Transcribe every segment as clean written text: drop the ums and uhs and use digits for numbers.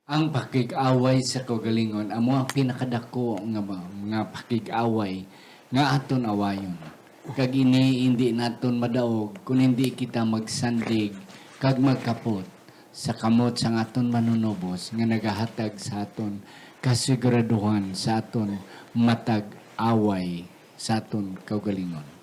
Ang pakig-away sa kaugalingon amo ang pinakadako nga pakig-away nga aton awayon. Kag ini hindi naton madaog kung hindi kita magsandig kag magkapot sa kamot sa aton manunobos nga nagahatag sa aton kasiguraduhan sa aton matag away sa aton kaugalingon.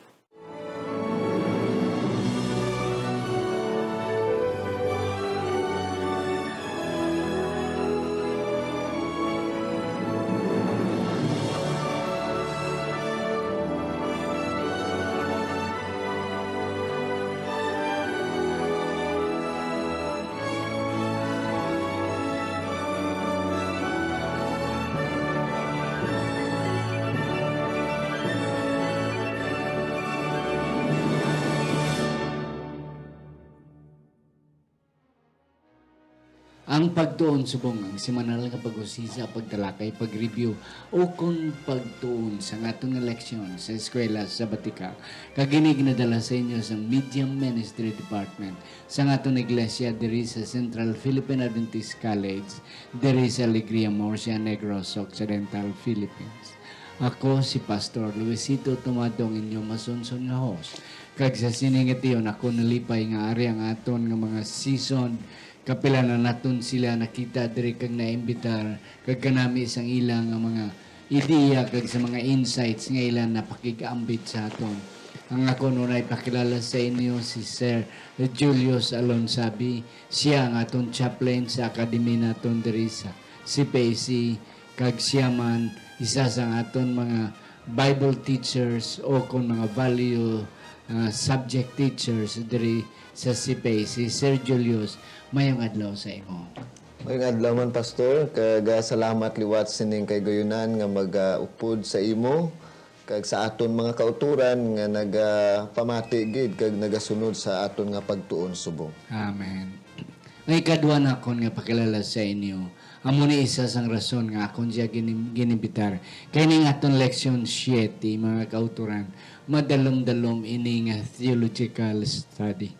Ang pagtuon subong ang semanal nga pag-usisa, pagtalakay, pag-review o kung pagtuon sa atong leksyon sa eskwela sa Batika kaginig na dala sa inyo sa Medium Ministry Department sa atong iglesia diri sa Central Philippine Adventist College diri sa Alegria, Murcia, Negros Occidental, Philippines. Ako si Pastor Luisito Tumadong, inyo masunson nga host. Kag sa siningitiyon ako nalipay nga ari ang aton nga mga season kapila na naton sila nakita diri kag naimbitar kag kanami isang ilang nga mga ideya kag sa mga insights nga ilang napakigambit sa aton. Ang ako nunay pakilala sa inyo si Sir Julius Alonsabi. Siya ang aton chaplain sa akademi naton diri sa CPAC kag siya man isa sa aton mga Bible teachers o kung mga value subject teachers diri sa CPAC. Sir Julius, mayong adlaw sa imo. Mayong adlaw man, Pastor. Kag salamat liwat sining kay Gayunan nga mag-upod sa imo kag sa aton mga kauturan nga nagapamati gid kag nagasunod sa aton nga pagtuon subong. Amen. Ngay kadwa na akon nga pakilala sa inyo. Amo ni isa sang rason nga akon siya ginimbitar. Kay ning aton leksyon 7 mga kauturan, madalom-dalom ini nga theological study,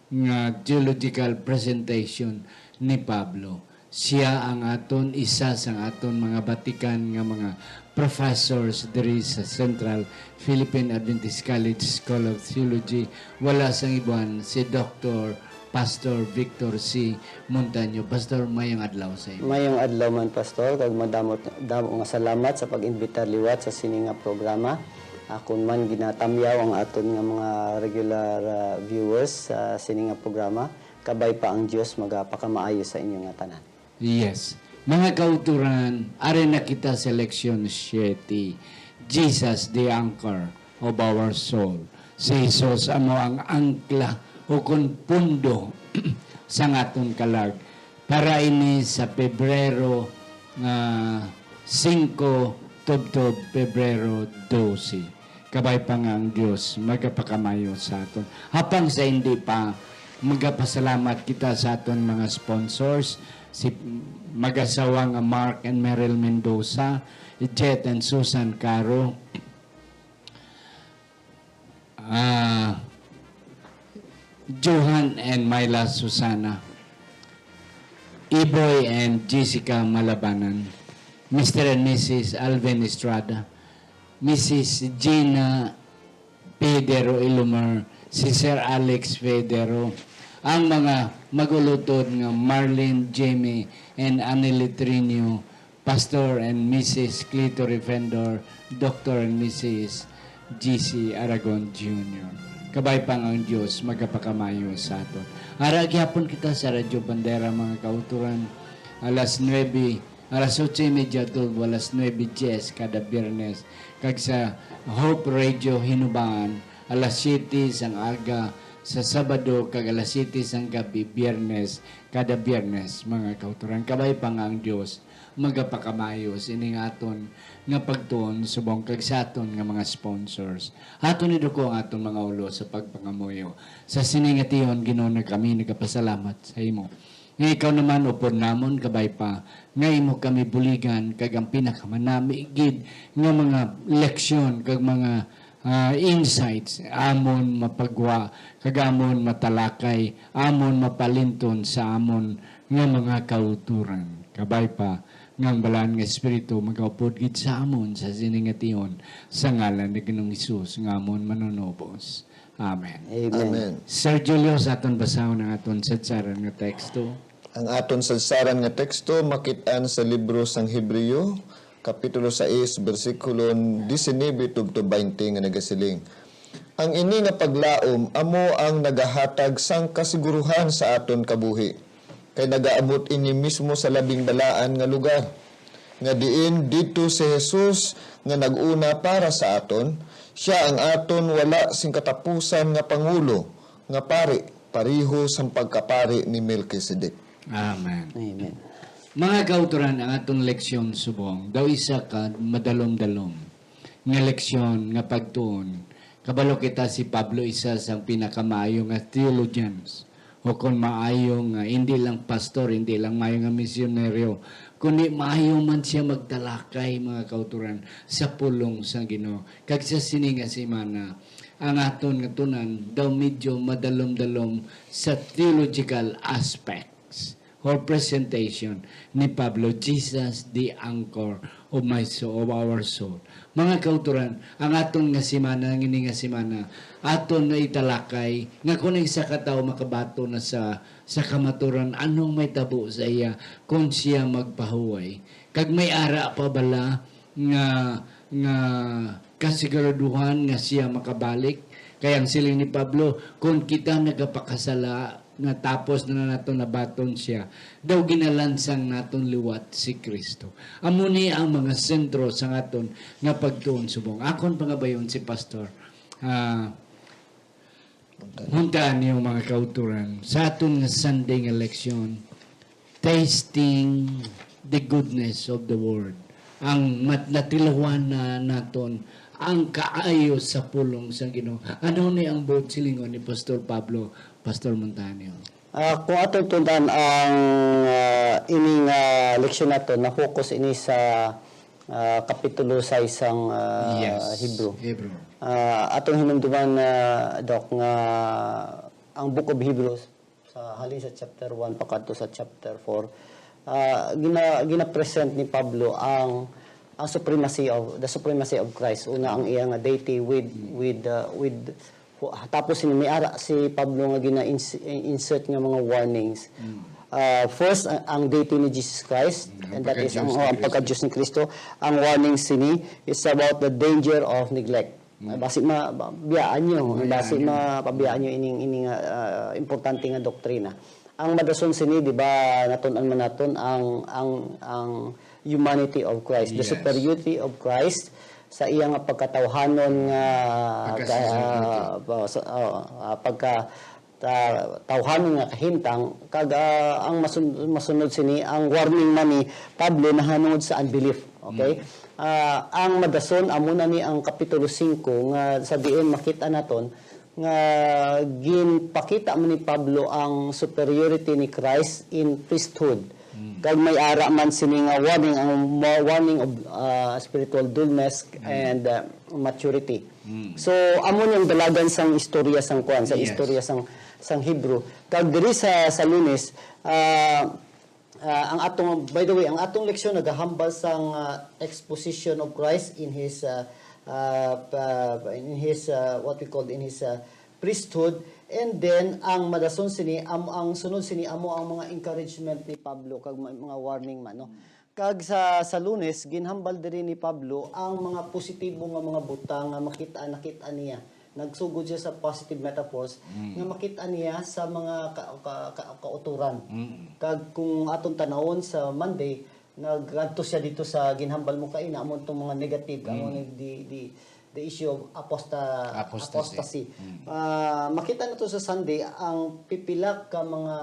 nga theological presentation ni Pablo. Siya ang aton isa sang aton mga batikan nga mga professors diri sa Central Philippine Adventist College School of Theology. Wala sang iban si Dr. Pastor Victor C. Montaño. Pastor, mayong adlaw sa iyo. Mayong adlaw man, Pastor. Kag madamo nga salamat sa pag-imbitar liwat sa sini nga programa. Akon man ginatamyaw ang aton nga mga regular viewers sa sini nga programa. Kabay pa ang Dios magapakamaayo sa inyo nga tanan. Yes. Mga kauturan, are na kita sa leksyon 7. Jesus, the anchor of our soul. Si Jesus, amo ang angkla o kung pundo sa aton kalag. Para ini sa Pebrero 5, tubtob Pebrero 12. Kabay pa nga ang Diyos, magapakamayo sa aton. Hapang sa hindi pa, magapasalamat kita sa aton mga sponsors, si mag-asawa nga Mark and Meryl Mendoza, Jet and Susan Caro, Johan and Myla Susana, Iboy and Jessica Malabanan, Mr. and Mrs. Alvin Estrada, Mrs. Gina Pedro Ilumar, si Sir Alex Federo, ang mga magulutod nga Marlene Jamie and Anneli Trinio, Pastor and Mrs. Clito Refendor, Dr. and Mrs. G.C. Aragon Jr. Kabay pang ang Diyos, magapakamayo sa aton. Ara, gihapon kita sa Radyo Bandera, mga kauturan, alas 9, alas 8:30, alas 9:10 kada Biyernes. Kag sa Hope Radio Hinubaan, alas 7 sang aga sa Sabado, kag alas 7 sang gabi, Biyernes, kada Biyernes, mga kauturan. Kabay pang ang Diyos, magapakamayo sining aton nga pagtuon subong kag sa aton nga mga sponsors. Aton iduko ang aton mga ulo sa pagpangamuyo. Sa siningation Ginoo na kami nagapasalamat sa imo. Nga ikaw naman upod namon kabay pa nga imo kami buligan kag ang pinakamanami gid nga mga leksyon kag mga insights, amon mapagwa, kagamon matalakay, amon mapalinton sa amon nga mga kauturan. Kabay pa, ng balaan nga Espiritu, magaupod gid sa amon sa siningation sa ngalan ni Ginoong Hesus, nga amon manunobos. Amen. Amen. Amen. Sir Julius, aton basahon ang aton satsaran nga teksto. Ang aton salsaran nga teksto makit-an sa libro sang Hebreo, kapitulo 6, versikulo 19 tubto 20 nga nagasiling. Ang ini nga paglaom amo ang nagahatag sang kasiguruhan sa aton kabuhi. Kay nagaabot ini mismo sa labing balaan nga lugar. Nga diin dito si Jesus nga naguna para sa aton, siya ang aton wala sing katapusan nga pangulo, nga pari, pariho sang pagkapari ni Melchizedek. Amen. Amen. Mga kauturan, ang atong leksyon subong, daw isa ka madalom-dalom. Nga leksyon, nga pagtuon. Kabalo kita si Pablo, isa sang pinakamayo nga theologians. O kung maayo nga, hindi lang pastor, hindi lang maayo nga misyonaryo, kundi maayo man siya magtalakay, mga kauturan, sa pulong sa Ginoo. Kag sa sininga si Mana, ang aton nga tunan, daw medyo madalom-dalom sa theological aspects or presentation ni Pablo, Jesus, the anchor of my soul, of our soul. Mga kauturan, ang aton nga simana, ang ini nga simana, aton na italakay, nga kung isa ka tao makabato na sa kamaturan, anong may tabo sa iya kung siya magpahuway. Kag may ara pa bala nga kasiguraduhan nga siya makabalik. Kaya ang siling ni Pablo, kung kita nagapakasala, nga tapos na nato nabaton siya, daw ginalansang naton liwat si Kristo. Amo ni ang mga sentro sa aton nga pagtuon subong. Akon pangabayon si Pastor. Huntaan niyo mga kauturan sa aton nga Sunday nga leksyon, tasting the goodness of the Word. Ang natilhuan na naton ang kaayo sa pulong sa Ginoo. Ano ni ang buot silingon ni Pastor Pablo, Pastor Montanio? Kung atong tundan ang ining leksyon nato, na-focus ini sa kapitulo sa isang Hebrew. Atong hinumduman Doc, nga ang Book of Hebrews sa halin sa chapter 1 pakadto sa chapter 4, gina-present ni Pablo ang supremacy of Christ. Una ang iyang deity with tapos may ara si Pablo nga gina-insert nga mga warnings. First, ang deity ni Jesus Christ, and that is ang pagka-Diyos ni Kristo. Ang warning sini is about the danger of neglect. Basi mabiyaan nyo, mapabiyaan nyo ining importante nga doktrina. Ang madason sini, di ba, naton ang humanity of Christ, the superiority of Christ sa iyang pagkatawhanon nga pagkatawhanon nga kahimtang kag ang masunod sini ang warning man ni Pablo nahanungod sa unbelief. Okay? Ang madason amo na ni ang kapitulo 5 nga sa diin makita naton nga ginpakita man ni Pablo ang superiority ni Christ in priesthood. Kag may ara man sini nga warning of spiritual dullness and maturity. So amo yung dalagan sang istorya sang kuan, sa istorya sang Hebrew. Kag diri sa Lunes, ang atong, by the way, ang atong leksyon nagahambal sang exposition of Christ in his what we call in his priesthood. And then ang madason sini ang sunod sini amo ang mga encouragement ni Pablo kag mga warning man, no. Kag sa Lunes ginhambal diri ni Pablo ang mga positibo nga mga butang nga nakita niya. Nagsugod siya sa positive metaphors nga makita niya sa mga kauturan. Kag kung aton tanawon sa Monday, nagkanto siya dito sa ginhambal mo kay na amon tong mga negative, amon the issue of apostasy. Makita na to sa Sunday ang pipila ka mga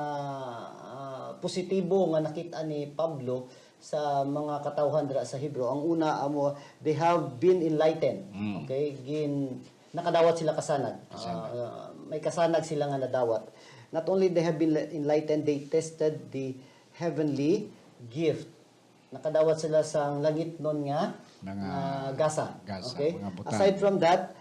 positibo nga nakita ni Pablo sa mga katawhan dira sa Hebrew. Ang una amo, they have been enlightened. Okay? Nakadawat sila kasanag. May kasanag sila nga nadawat. Not only they have been enlightened, they tested the heavenly gift. Nakadawat sila sa langit nun nga gasa. Okay? Aside from that,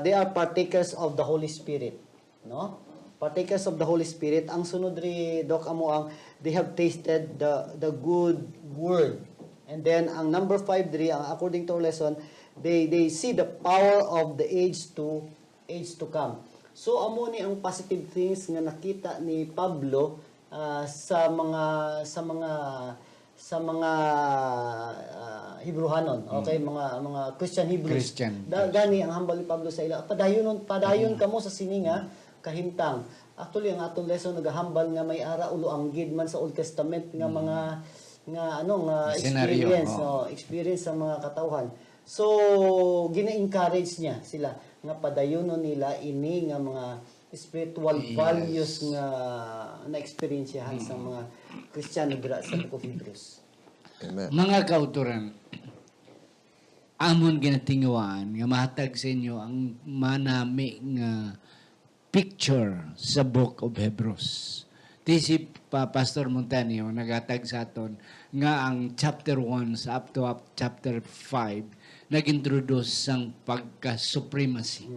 they are partakers of the Holy Spirit, no? Partakers of the Holy Spirit. Ang sunod ri Doc amo ang they have tasted the good word. And then ang number 5 diri ang according to our lesson, they see the power of the age to come. So amo ni ang positive things nga nakita ni Pablo sa mga Hebrehanon, okay, mga Christian Hebrews. Gani ang hambal ni Pablo sa ila. Padayon kamo sa sininga kahimtang. Actually ang atong lesson nagahambal nga may ara ulo ang gid man sa Old Testament nga mga Senaryo, experience, experience sa mga katawhan. So gina-encourage niya sila nga padayonon nila ini nga mga spiritual values nga na-experiensyahan sa mga Kristiyano dira sa Book of Hebrews. Amen. Mga kauturan, amon ginatingawaan nga mahatag sa inyo ang manami nga picture sa Book of Hebrews. Tisip pa Pastor Montanio nagatag sa aton nga ang chapter 1 sa up to chapter 5 nag-introduce sang pagka-supremacy.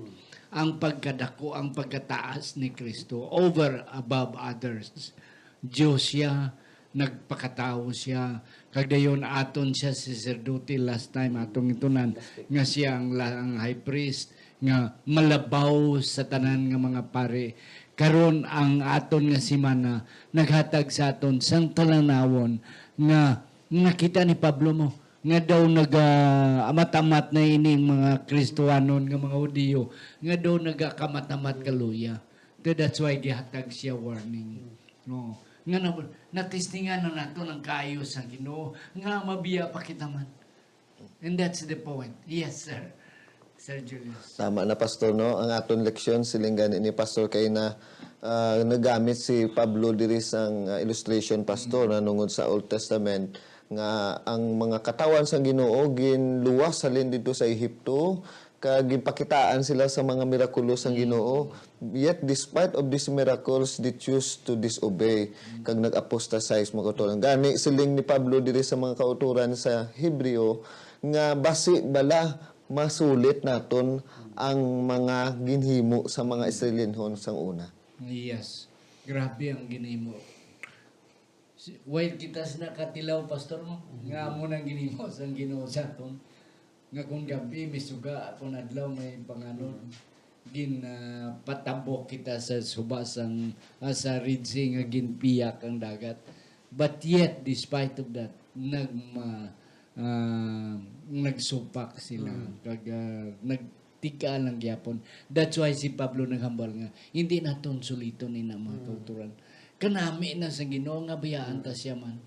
Ang pagkadako, ang pagkataas ni Kristo over above others. Diyos siya, nagpakatao siya, kagdayon aton siya sacerdote last time atong itunan nga siya ang high priest nga malabaw sa tanan nga mga pare. Karon ang aton nga simana naghatag sa aton sang talanawon nga nakita ni Pablo mo nga daw nag-amatamat na ining mga Kristohanon nga mga Hudiyo nga daw nagakamatamad kaluya. That's why gihatag siya warning. No. Nga natistingan na nato ng kayo sa Ginoo nga mabiya pa kita man. And that's the point. Yes, sir. Sir Julius. Tama na, Pastor, no? Ang aton leksyon, silinggan ni Pastor kay na nagamit si Pablo diri sang illustration, Pastor, na nungod sa Old Testament nga ang mga katawan sa Ginoo ginluwas salin dito sa Ehipto kag gipakitaan sila sa mga mirakulos sang Ginoo, yet despite of these miracles they choose to disobey kag nag-apostatize mga kauturan. Gani siling ni Pablo diri sa mga kauturan sa Hebreo nga basi bala masulit naton ang mga ginhimo sa mga Israelinhon sang una. Yes. Grabe ang ginimo. While kita nakatilaw, Pastor mo, nga mo nang ginimo sa Ginoo sa aton. Nga kung gabi, misuga, kung adlaw may panganon, patabok kita sa subasang sa Red Sea nga ginpiyak ang dagat. But yet, despite of that, nagsupak sila. Nagtigaan lang gyapon. That's why si Pablo naghambal nga, hindi naton suliton ni na mga kauturan. Kanami na sa Ginoo nga bayaan ta siya man.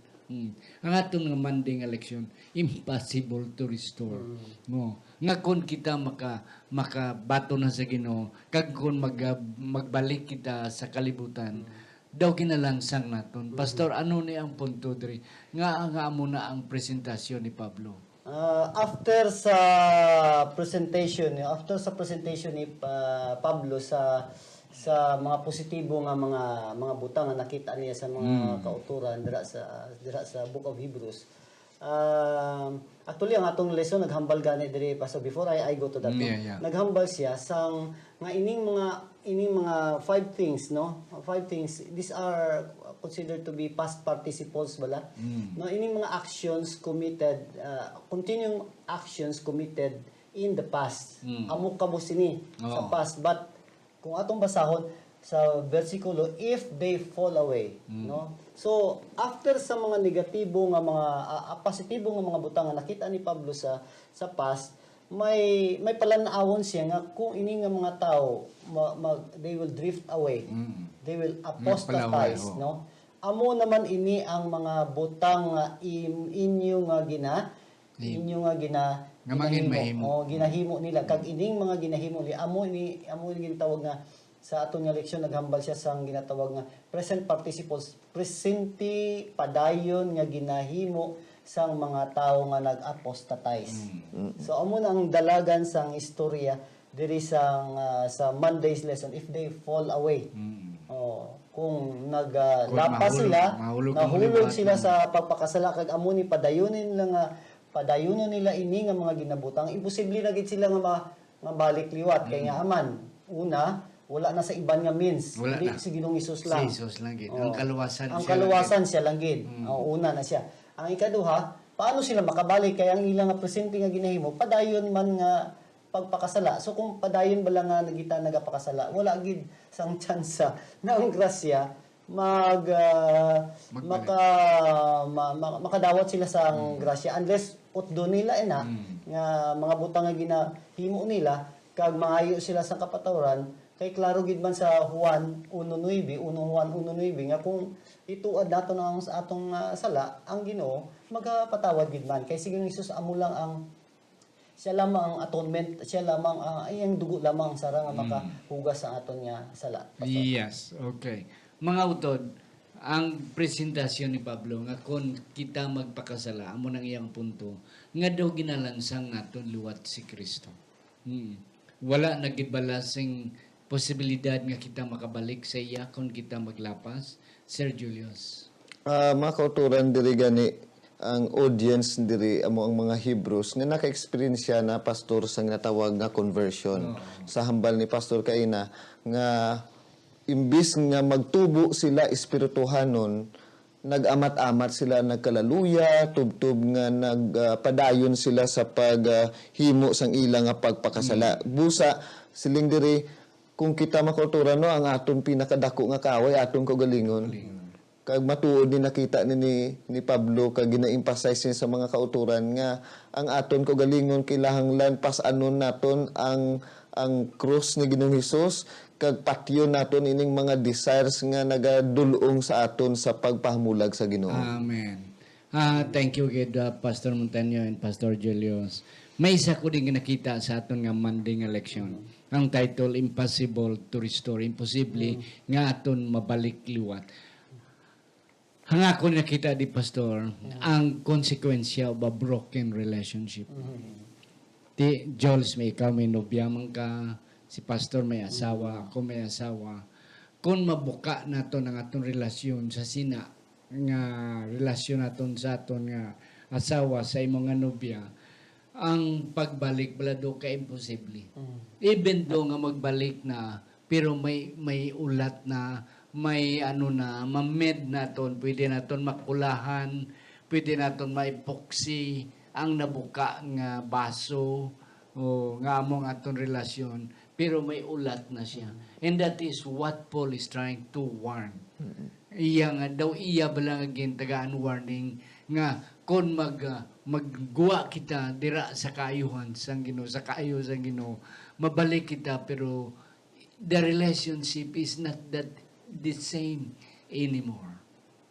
Ang atong nga Monday nga leksyon, impossible to restore. No. Nga kung kita makabato na sa Ginoo, kag kung magbalik kita sa kalibutan, daw kinalangsang naton. Pastor, ano ni ang punto diri? Nga amo na ang presentasyon ni Pablo. After sa presentation ni Pablo sa mga positibo nga mga butang nga nakita niya sa mga kauturan dira sa Book of Hebrews. Actually ang atong lesson naghambal gani diri pa, so before I go to that. Naghambal siya sang nga ining mga 5 things, no? 5 things, these are considered to be past participles bala. No, ining mga actions committed, continuing actions committed in the past. Amo kamo sini sa past, but kung atong basahon sa versikulo, if they fall away, no? So after sa mga negatibo nga mga positibo nga mga butang nga nakita ni Pablo sa past, may palanawon siya nga kung ini nga mga tao they will drift away. They will apostatize, no? Amo naman ini ang mga butang nga inyo nga ginahimo nila kag ining mga ginahimo nila amo ini ginatawag nga sa aton nga leksyon naghambal siya sang ginatawag nga present participles, presente padayon nga ginahimo sang mga tawo nga nag-apostatize. So amo na ang dalagan sang istorya diri sa Monday's lesson, if they fall away. Kung naglapas sila, nahulog sila sa pagpakasala kag amo ni padayonon nila ini nga mga ginabutang, imposible na gid sila nga nga balik liwat kay nga aman una wala na sa iban nga means Wala di na. si Ginoong Hesus Si lang. Jesus lang gid. Oo. Ang kaluwasan Ang siya kaluwasan siya lang gid. Una na siya. Ang ikaduha, paano sila makabalik kay ang ilang nga presente nga ginahimo padayon man nga pagpakasala. So kung padayon bala nga nagita nagapakasala, wala gid sang tsansa na ang grasya Magbalik. makadawat sila sa ang grasya unless utdo nila ina nga mga butang nga ginahimo nila kag maayo sila sa kapatawaran kay klaro gid man sa Juan 1:9 nga kung ituad nato ang sa atong sala ang Ginoo magapatawad gid man kay sige Hesus amo lang ang siya lamang ang atonement, siya lamang ang ang dugo lamang sara nga makahugas sa aton nga sala. Pastor. Yes, okay. Mga utod, ang presentasyon ni Pablo nga kung kita magpakasala, amo nang iyang punto, nga daw ginalansang naton luwat si Kristo. Wala nagibalassing posibilidad nga kita makabalik sa iya kung kita maglapas. Sir Julius. Mga kauturan diri gani ang audience diri amo ang mga Hebrews nga naka-experience siya na pastor sa natawag nga conversion sa hambal ni Pastor Kaina nga imbis nga magtubo sila espirituhanon nag-amat-amat sila nagkalaluya tubtub nga nagpadayon sila sa paghimo sang ilang nga pagpakasala busa siling diri kung kita makultura no ang aton pinakadako nga kaaway aton kaugalingon kag matuod ni nakita ni Pablo kag gina-emphasize niya sa mga kauturan nga ang aton kaugalingon kinahanglan pas-anon naton ang krus ni Ginoong Hesus kag patyon naton ining mga desires nga nagadulong sa aton sa pagpahamulag sa Ginoo. Amen. Thank you gid Pastor Montaño and Pastor Julius. May isa ko din nakita sa aton nga Monday nga leksyon. Ang title Impossible to Restore. Imposible nga aton mabalik liwat. Hanga ko nakita di Pastor ang konsekwensya of a broken relationship. Ti Jules may ikaw may nobya man ka, si Pastor may asawa, ako may asawa. Kung mabuka nato ang atong relasyon sa sina nga relasyon naton sa aton nga asawa sa imong nga nobya, ang pagbalik balado ka imposible. Even though nga magbalik na pero may ulat na may mamed naton, pwede naton makulahan, pwede naton maipoksi ang nabuka nga baso o nga among aton relasyon, pero may ulat na siya. And that is what Paul is trying to warn. Iya nga daw iya bala nga gintagaan warning nga kung magguwa kita dira sa kaayuhan sang Ginoo, sa kaayo sang Ginoo, mabalik kita pero the relationship is not that the same anymore.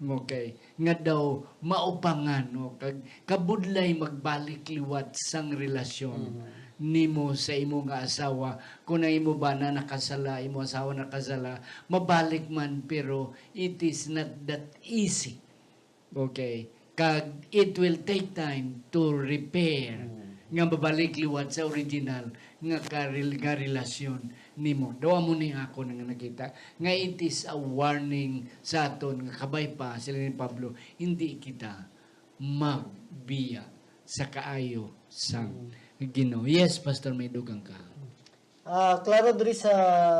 Okay. Nga daw, maupangan, no? Kabudlay magbalik liwat sang relasyon nimo sa imo nga asawa. Kung ang imo ba na nakasala, imo asawa nakasala, mabalik man, pero it is not that easy. Okay. Kag it will take time to repair nga mabalik liwat sa original nga relasyon nimo. Dawa mo ni ako nga nakita nga it is a warning sa aton nga kabay pa sila ni Pablo, hindi kita magbiya sa kaayo sang Ginoo. Yes, Pastor, may dugang ka. Klaro diri sa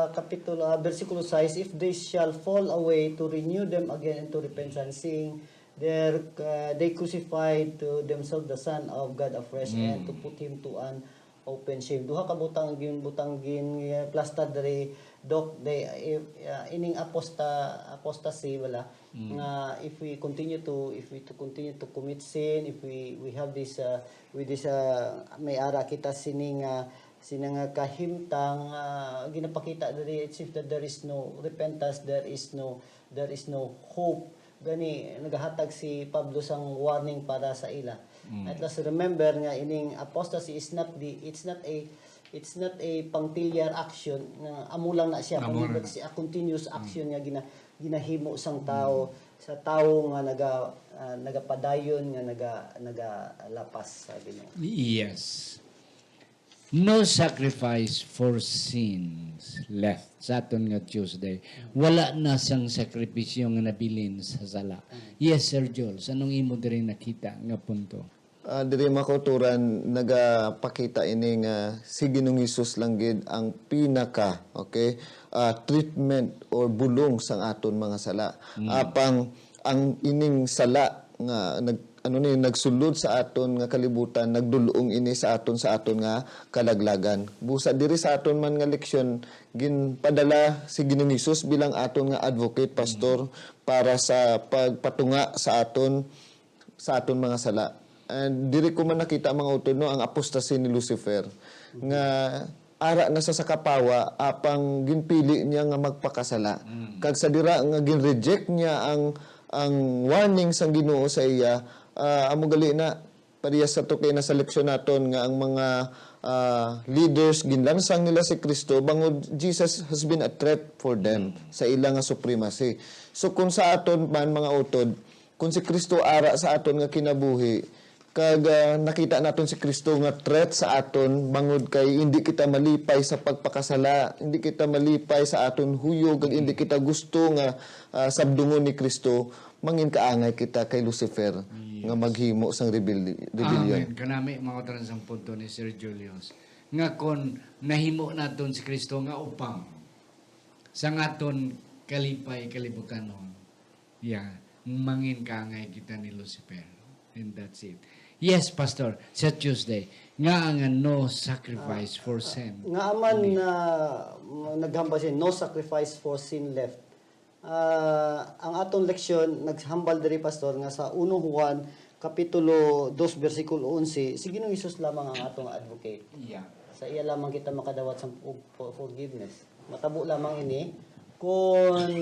kapitulo versikulo 6, if they shall fall away to renew them again into repentance, seeing they crucified to themselves the Son of God afresh and to put him to an open shame. Duha ka butang gin plasta diri dok they ining apostasy wala nga if we continue to commit sin, if we have this with this may ara kita sining sinang kahimtang ginapakita diri it seems that there is no repentance, there is no hope. Gani nagahatag si Pablo sang warning para sa ila. At last remember nga ining apostasy is not a punctiliar action nga amo lang na siya but a continuous action nga ginahimo sang tao sa tao nga nagapadayon nga nagalapas sa Ginoo. Yes. No sacrifice for sins left sa aton nga Tuesday. Wala na sang sakripisyo nga nabilin sa sala. Yes, Sir Jules, anong imo diri nakita nga punto? diri mga kauturan nagapakita ini nga si Ginoong Hesus lang gid ang pinaka treatment or bulong sang aton mga sala. Apang ang ining sala nga nagsulod sa aton nga kalibutan, nagdulong ini sa aton nga kalaglagan. Busa diri sa aton man nga leksyon ginpadala si Ginoong Hesus bilang aton nga advocate, pastor, para sa pagpatunga sa aton mga sala. And diri ko man nakita mga utod ang apostasy ni Lucifer nga ara na sa kapawa apang ginpili niya nga magpakasala. Kag sa dira nga ginreject niya ang warning sang Ginoo sa iya, amo gali na parehas sa to kay nasa leksyon naton nga ang mga leaders ginlansang nila si Kristo bangod Jesus has been a threat for them sa ilang nga supremacy. So kung sa aton man mga utod, kung si Kristo ara sa aton nga kinabuhi, kag nakita naton si Kristo nga threat sa aton bangod kay hindi kita malipay sa pagpakasala, hindi kita malipay sa aton huyog, kag hindi kita gusto nga sabdungon ni Kristo, mangin kaangay kita kay Lucifer nga maghimo sang rebellion. Amen. Kanami mga utod sa punto ni Sir Julius. Nga kon nahimo naton si Kristo nga upang sa aton kalipay kalibutanon. Yeah, mangin kaangay kita ni Lucifer. And that's it. Yes, Pastor, sa Tuesday, nga ang no sacrifice for sin. Nga aman na naghambal siya, no sacrifice for sin left. Ang atong leksyon, naghambal diri pastor, nga sa 1 Juan, Kapitulo 2, versikulo 11, si Ginoong Hesus lamang ang atong advocate. Yeah. Sa iya lamang kita makadawat sa forgiveness. Matabo lamang ini, kung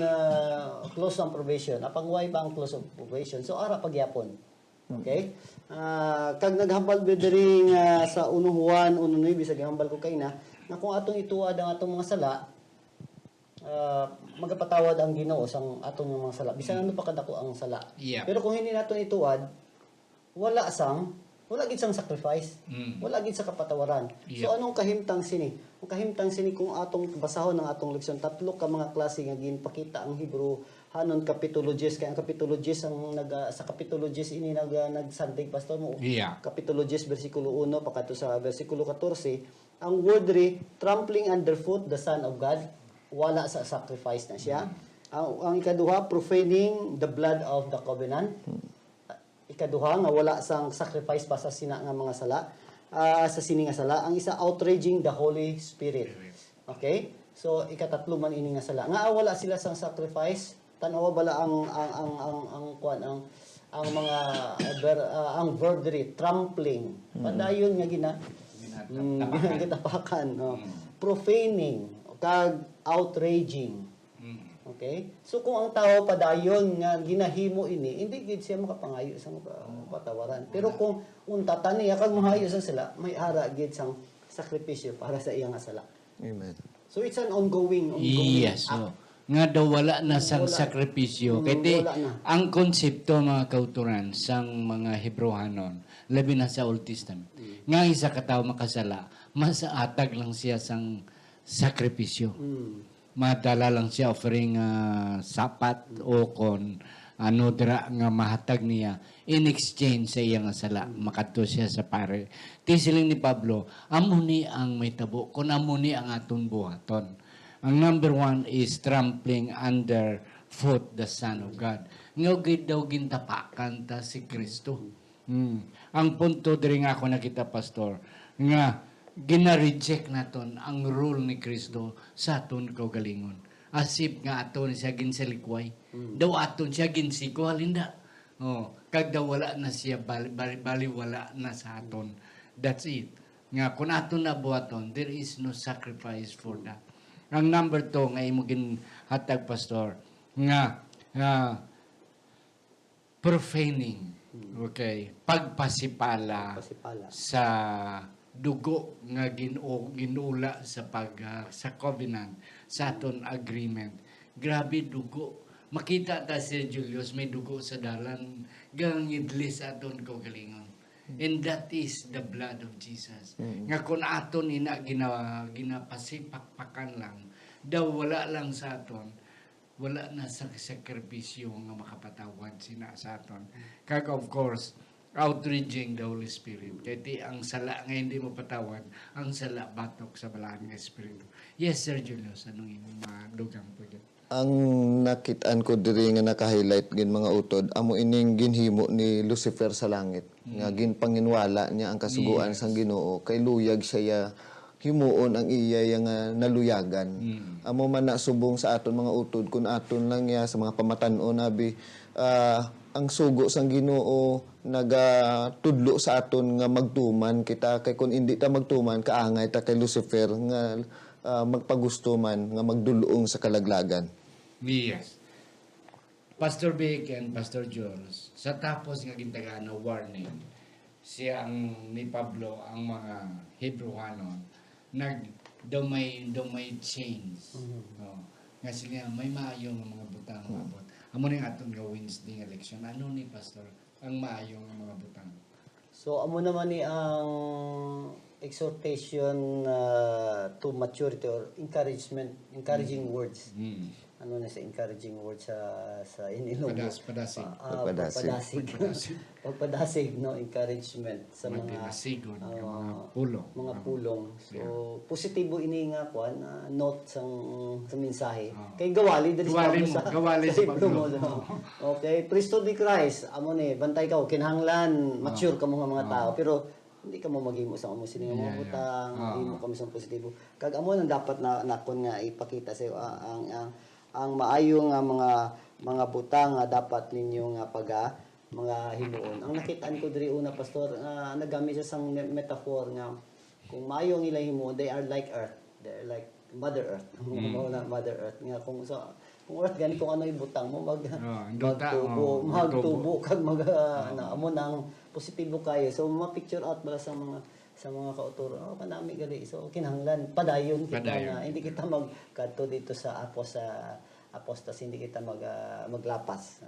close ang probation. Apang why ba ang close of probation? So, ara pagyapon. Okay? Kag naghambal diri nga sa 1 Juan 1:9 bisag hambal ko kay na kung atong ituad ang atong mga sala, magapatawad ang Ginoo sang atong mga sala. Bisan ano pa kadako ang sala. Yeah. Pero kung hindi naton ituad, wala gid sang sacrifice. Wala gid sa kapatawaran. Yeah. So anong kahimtang sini? Ang kahimtang sini kung atong basahon ng atong leksyon, tatlo ka mga klase nga ginpakita ang Hebrew hanon kapitulo 10 kay ang kapitulo 10 ang sa kapitulo 10 ini nagsandig pastor mo. Yeah. Kapitulo 10 bersikulo 1 pakato sa bersikulo 14, ang word ri trampling underfoot the son of God, wala sa sacrifice na siya. Ang ikaduha, profaning the blood of the covenant. Ikaduha nga wala sang sacrifice pa sa sina nga mga sala, sa sini nga sala. Ang isa, outraging the Holy Spirit. Okay? So ikatatlo man ini nga sala. Nga wala sila sang sacrifice, tanawa bala ang mga ang verdery trampling. Padayon nga ginatapakan, no. Profaning kag outraging. Okay? So kung ang tao padayon nga ginahimo ini, hindi gid siya makapangayo sa patawaran. Pero kung unta taniya kag mahayo sa sala, may ara gid sang sakripisyo para sa iyang sala. Amen. So it's an ongoing Yes. So, nga daw wala na sang sakripisyo. Kaya wala na. ang konsepto mga kauturan sang mga Hebrewanon, labi na sa Old Testament, nga isa ka tao makasala, masaatag lang siya sang sakripisyo. Madala lang siya offering sapat o kon ano dira nga mahatag niya in exchange sa iyang sala, makadto siya sa pare. Tisiling ni Pablo, amo ni ang may tabo, kun amo ni ang aton buhaton. Ang number 1 is trampling underfoot the Son of God. Nga daw gintapakan ta si Kristo. Ang punto diri nga ako nakita, Pastor, nga gina-reject naton ang rule ni Kristo sa aton kaugalingon. Asip nga aton siya ginsalikway. Daw aton siya ginsiko, halinda. Kag daw wala na siya, bali wala na sa aton. That's it. Nga kung aton na buhaton, there is no sacrifice for that. Ang number 2 nga imo ginhatag, Pastor, nga profaning. Okay, pagpasipala sa dugo nga ginula sa sa covenant, sa aton agreement. Grabe dugo. Makita ta si Julius may dugo sa dalan gangidli sa aton kaugalingon. And that is the blood of Jesus. Nga kung aton ina ginapasipakpakan lang, daw wala lang sa aton, wala na sa sakripisyo nga makapatawad sina sa aton. Kag of course, outraging the Holy Spirit. Kaya ti ang sala nga hindi mo patawad, ang sala batok sa balaan nga Espiritu. Yes, Sir Julius, anong imong madugang po dyan? Ang nakitaan ko diri nga naka-highlight gin mga utod amo ining ginhimo ni Lucifer sa langit nga ginpanginwala niya ang kasuguan sang Ginoo kay luyag siya ya himuon ang iya nga naluyagan. Amo man na subong sa aton mga utod kun aton lang ya sa mga pamatan-on abi ang sugo sang Ginoo nagatudlo sa aton nga magtuman kita kay kun hindi ta magtuman kaangay ta kay Lucifer nga magpagusto man nga magdulong sa kalaglagan. Yes. Pastor Vic and Pastor Jules, sa tapos nga gintaga na warning, siya ang ni Pablo ang mga Hebrewanon dumay change. Oh. Nga sila may maayo nga mga butang abot. Amo ning aton nga Wednesday nga election. Ano ni Pastor ang maayo nga mga butang? So amo naman ni ang exhortation to maturity or encouraging words. Ano na sa encouraging words sa Inilubo. Padasig. Pagpadasig. Pagpadasig, no, encouragement sa mga Magdinasigon, mga pulong. mga pulong. So positibo ini nga kuan note sa mensahe. Kay gawali diri Gawali mo, sa gawali sa libro mo, Pablo. no? Okay, Priesthood ni Christ, amo ni bantay ka kinahanglan mature ka mga tao pero hindi ka mo maghimo sa amo sini nga mga butang, himo kami sa positibo. Kag amo nang dapat na nakon nga ipakita sa iyo ang maayo nga mga butang nga dapat ninyo nga mga himuon. Ang nakitaan ko diri una pastor nagamit siya sang metaphor nga kung maayo ang ilang himuon they are like earth. They are like Mother Earth. Mother Earth nga kung earth gani kung ano ibutang mo magtubo kag amo nang positibo kayo. So ma-picture out bala sa mga kauturan. Kanami gali. So kinahanglan padayon kita na hindi kita magkadto dito sa apostas hindi kita maglapas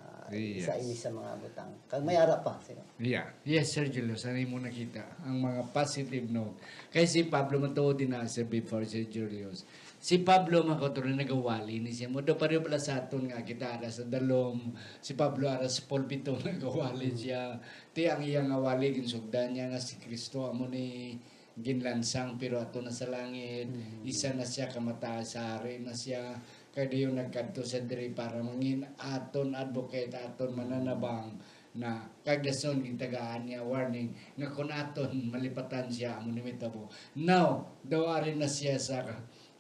sa ini sa mga butang. Kag may ara pa sino. Yeah. Yes, Sir Julius. Ano mo nakita? Ang mga positive note. Kaya si Pablo matuod din na before Sir Julius. Si Pablo makatuloy nagawali ni siya. Mudo pa rin pala sa aton nga kita ara sa dalom. Si Pablo ara sa pulpito nagawali siya. Ti ang iyang awali ginsugdan niya nga si Kristo amo ni ginlansang pero ato na sa langit. Isa na siya kamataas sa hari na siya. Kaya yung nagkadto sa diri para mangin aton advocate aton mananabang na kagdason gintagaan niya warning nga kun aton malipatan siya amo ni mitabo. Now, dawarin na siya sa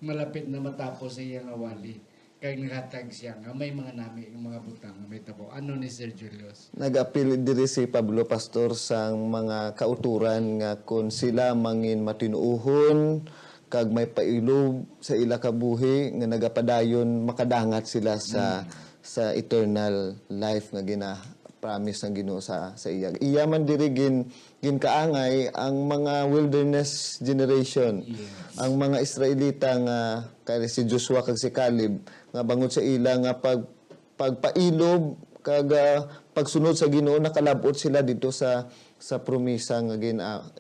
malapit na matapos sa iyang awali. Kaya naghatag siya nga may mga nami ng mga butang nga mitabo. Ano ni Sir Julius? Nag-apil diri si Pablo Pastor sang mga kauturan nga kung sila mangin matinuuhon kag may pailob sa ila kabuhi nga nagapadayon makadangat sila sa eternal life nga promise ng Ginoo sa iya. Iya man diri ginkaangay ang mga wilderness generation. Yes. Ang mga Israelita nga kay si Joshua kag si Caleb nga bangod sa ila nga pagpailob kag pagsunod sa Ginoo nakalabot sila dito sa promisa nga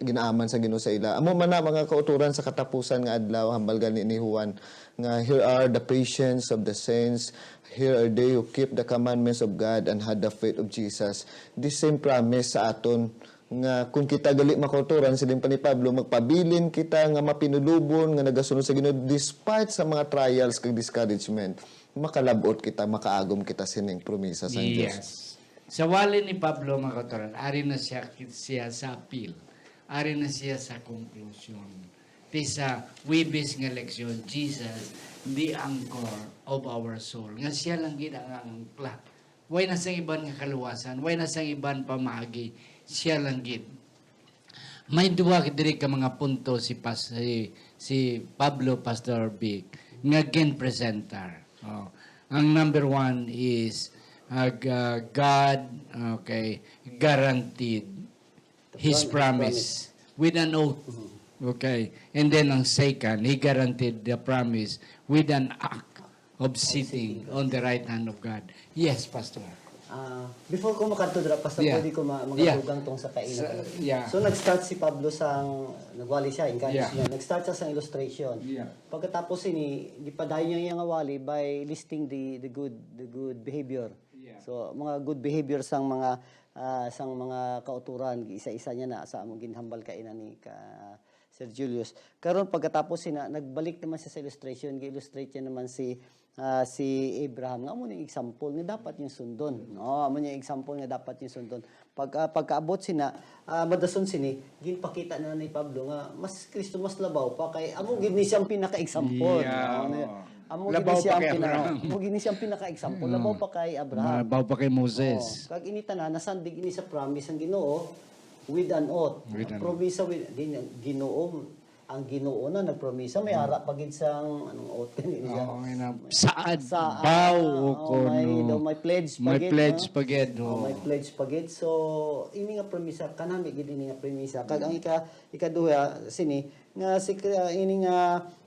ginaaman sa Ginoo sa ila. Amo man na mga kauturan sa katapusan nga adlaw hambal gani ni Juan nga here are the patience of the saints, here are they who keep the commandments of God and had the faith of Jesus. This same promise sa aton nga kung kita gali makauturan siling pa ni Pablo magpabilin kita nga mapinulubon nga nagasunod sa Ginoo despite sa mga trials kag discouragement makalabot kita makaagom kita sining promisa sa Dios. Yes. Sa wali ni Pablo makauturan, ari na siya sa appeal. Ari na siya sa conclusion. Sa wibis nga leksyon, Jesus, the anchor of our soul. Nga siya lang gid ang angkla. Way na sang iban nga kaluwasan, way na sang iban pamaagi, siya lang gid. May duwa diri ka mga punto si Pablo Pastor Big nga gen presenter. Ang number 1 is God guaranteed His promise with an oath. Okay. And then ang second, He guaranteed the promise with an act of sitting on the right hand of God. Yes, Pastor. Before ko makadto dira pastor pwede ko magatugang tong sa kainan. So nag-start si Pablo nagwali siya, encourage niya. Nag-start siya sa illustration. Pagkatapos gipadayon niya nga wali by listing the good behavior. So mga good behavior sang mga sang mga kauturan isa-isa niya na sa among ginhambal kainan ni ka Sir Julius. Karon pagkatapos nagbalik naman siya sa illustration, gi-illustrate niya naman si Abraham nga amo ning example nga dapat yung sundon. No, amo yung example nga dapat yung sundon. Pagkaabot madason sini ginpakita na ni Pablo nga mas Kristo mas labaw pa kay amo gid ni siyang pinaka-example. Yeah. No? Amo Labaw gid ni pa kay Abraham. amo gid ni siyang pinaka-example. Labaw pa kay Abraham. Mabaw pa kay Moses. Kag inita na nasandig ini sa promise ang Ginoo with an oath. With an Promisa with Ginoo ang Ginoo na nagpromisa may ara pagid sang anong oath kanina siya. Oo, ina. Saad, Sa baw, o may pledge May pagid, pledge no? pagid. May pledge pagid. So ini nga promisa kanami gid ini nga promisa. Kag ang ikaduha sini nga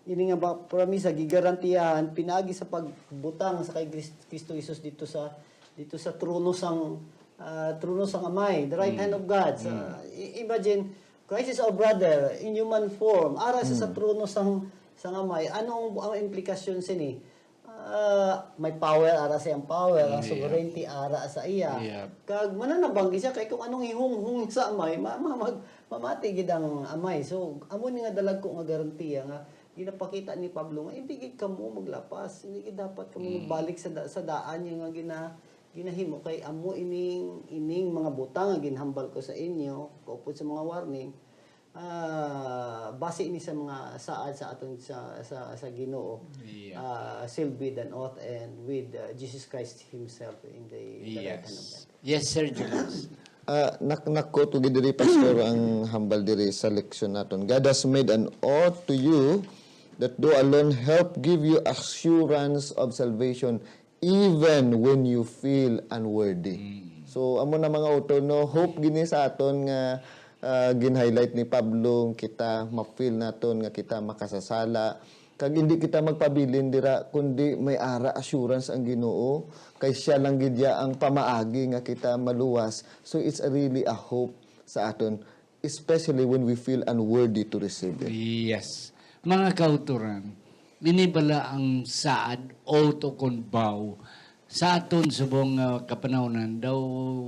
ini nga promisa gigarantiyahan pinaagi sa pagbutang sa kay Kristo Jesus dito sa trono sang Amay, the right hand of God. So, imagine Christ is our brother in human form. Ara sa trono sang Amay. Anong ang implikasyon sini? May power ara sa iyang power, ang sovereignty ara sa iya. Yeah. Kag mananabanggi siya kay kung anong ihung sa Amay, mamati gid ang Amay. So amo ni nga dalag ko nga garantiya nga ginapakita ni Pablo nga hindi gid kamo maglapas, hindi gid dapat kamo magbalik sa daan yung nga ginahimo kay amo ining mga butang nga ginhambal ko sa inyo kaupod sa mga warning base ini sa mga saad sa aton sa Ginoo sealed with an oath and with Jesus Christ himself in the right hand of God. Yes, Sir Julius. Nakko to diri pastor ang hambal diri sa leksyon naton. God has made an oath to you that do alone help give you assurance of salvation even when you feel unworthy. So amo na mga auto no hope gini sa aton nga gin-highlight ni Pablo kita ma-feel naton nga kita makasasala kag hindi kita magpabilin dira kundi may ara assurance ang Ginoo kay siya lang gid ya ang pamaagi nga kita maluwas. So it's really a hope sa aton especially when we feel unworthy to receive it. Yes. Mga kauturan, binibala ang saad o tukon baw sa aton subong kapanahonan daw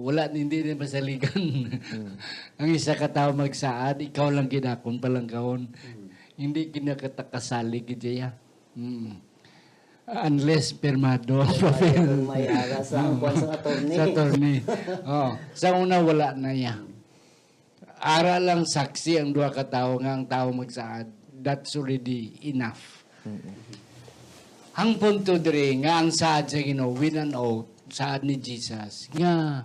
wala hindi din masaligan. Ang isa ka tawo magsaad ikaw lang ginakon palang kaon. Hindi kinakatakasali gidya. Unless permado May ara sa kwan sa attorney. sa attorney. Oh, sa una wala na ya. Ara lang saksi ang duha ka tawo nga ang tawo magsaad. That's already enough. Ang punto diri nga ang saad sa Ginoo with an oath, saad ni Jesus nga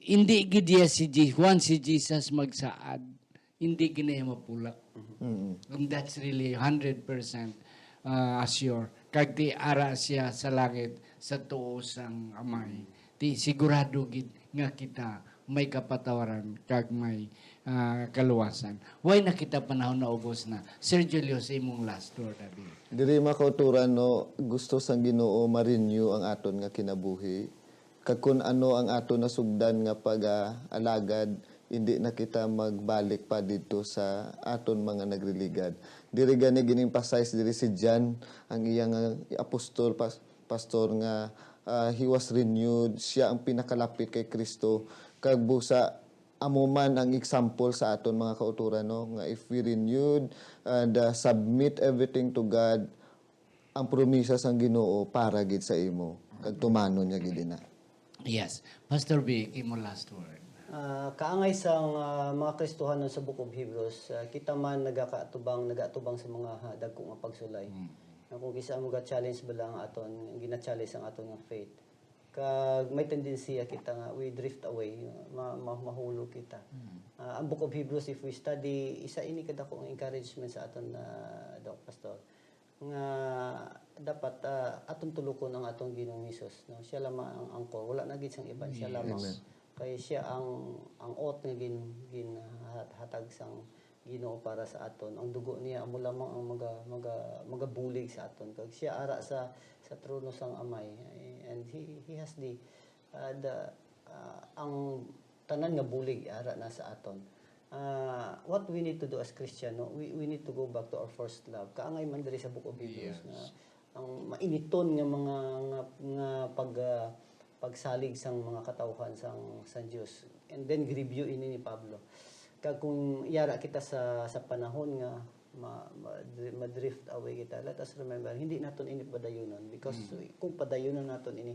hindi gid si once si Jesus magsaad, hindi ginaya mapulak. And that's really 100% assure. Kag di ara siya sa langit sa tuo sang Amay. Di sigurado gid nga kita may kapatawaran kag may kaluwasan. Why na kita panahon na ubos na? Sir Julius, imong last word abi. Diri makauturan no gusto sang Ginoo ma-renew ang aton nga kinabuhi. Kag kun ano ang aton nasugdan nga pag-alagad hindi na kita magbalik pa dito sa aton mga nagliligad. Diri gani gin-emphasize diri si John ang iyang apostol pastor nga he was renewed, siya ang pinakalapit kay Kristo kag busa amo man ang example sa aton mga kauturan no nga if we renewed and submit everything to God ang promisa sang Ginoo para gid sa imo kag tumano niya gid na. Yes. Pastor Vic, imong last word. Kaangay sang mga Kristohanon sa Book of Hebrews, kita man nagatubang sa mga dagko nga pagsulay. Kung kisa mo ga-challenge ba lang aton, gina-challenge ang aton nga faith. Kag may tendensiya kita nga we drift away, mahulog kita. Ang Book of Hebrews if we study, isa ini kada ko encouragement sa aton Doc Pastor nga dapat aton tulukon ang atong Ginoong Hesus no siya lamang ang angkor wala na gid sang iban siya lamang kay siya ang oath nga hatag sang Ginoo para sa aton ang dugo niya amo lamang ang magabulig sa aton kag siya ara sa trono sang Amay and he has ang tanan nga bulig ara na sa aton. What we need to do as Christian, no? We need to go back to our first love. Kaangay man diri sa Book of Hebrews na ang mainiton nga mga pagsalig sang mga katawhan sang Dios. And then review ini ni Pablo. Kag kung yara kita sa panahon nga ma-drift away kita, let us remember hindi naton ini padayunon because kung padayunon naton ini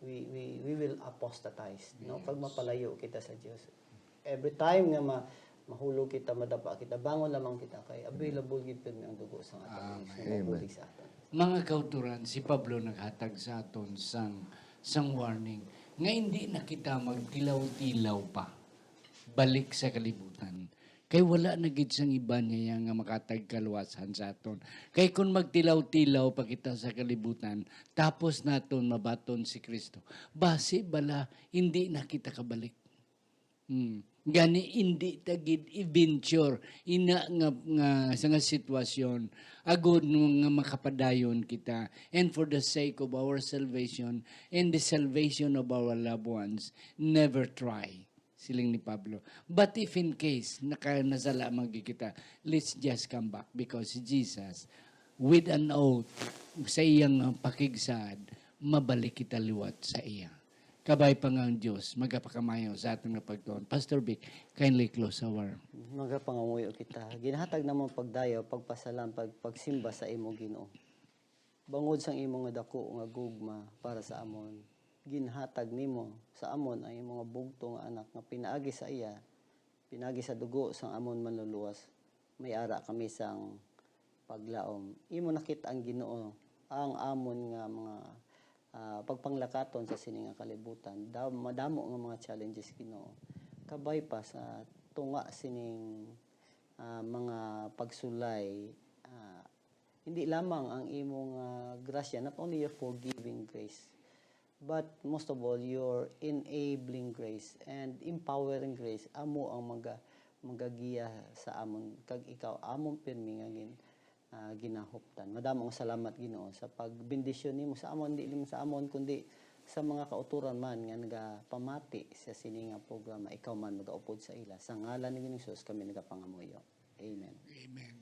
we will apostatize, no? Pag mapalayo kita sa Dios. Every time nga mahulog kita, madapa kita, bangon lamang kita kay available gid pirmi ang dugo sang aton Amen. Sa aton. Mga kauturan, si Pablo naghatag sa aton sang warning nga hindi na kita magtilaw-tilaw pa balik sa kalibutan. Kay wala na gid sang iba niya nga makatag kaluwasan sa aton. Kay kung magtilaw-tilaw pa kita sa kalibutan, tapos naton mabaton si Kristo, base bala hindi na kita kabalik. Gani hindi tagid i-venture ina nga sa nga sitwasyon agud nga makapadayon kita, and for the sake of our salvation and the salvation of our loved ones, never try, siling ni Pablo. But if in case nasala magkikita, let's just come back because Jesus with an oath sa iyang pakigsad mabalik kita liwat sa iya. Kabay pa nga ang Diyos, magapakamayo sa atong napagtuon. Pastor Vic, kindly close our... Magapangamuyo kita. Ginahatag namang pagdayo, pagpasalam, pagsimba sa imo Ginoo. Bangod sang imo nga dako nga gugma para sa amon. Ginhatag nimo sa amon ang imo nga bugto nga anak nga pinaagi sa iya, pinaagi sa dugo sang amon manluluwas. May ara kami sang paglaom. Imo nakita ang Ginoo ang amon nga mga pagpanglakaton sa sini nga kalibutan. Madamo nga mga challenges Ginoo. Kabay pa sa tunga sining mga pagsulay, hindi lamang ang imong grasya, not only your forgiving grace, but most of all your enabling grace and empowering grace amo ang magagiya sa amon kag ikaw amon pirmi nga ginahuptan. Madamong salamat Ginoo sa pagbendisyon nimo sa amon, di lim sa amon kundi sa mga kauturan man nga nagapamati sa sini nga programa, ikaw man magaupod sa ila. Sa ngalan ni Hesus kami nagapangamuyo. Amen. Amen.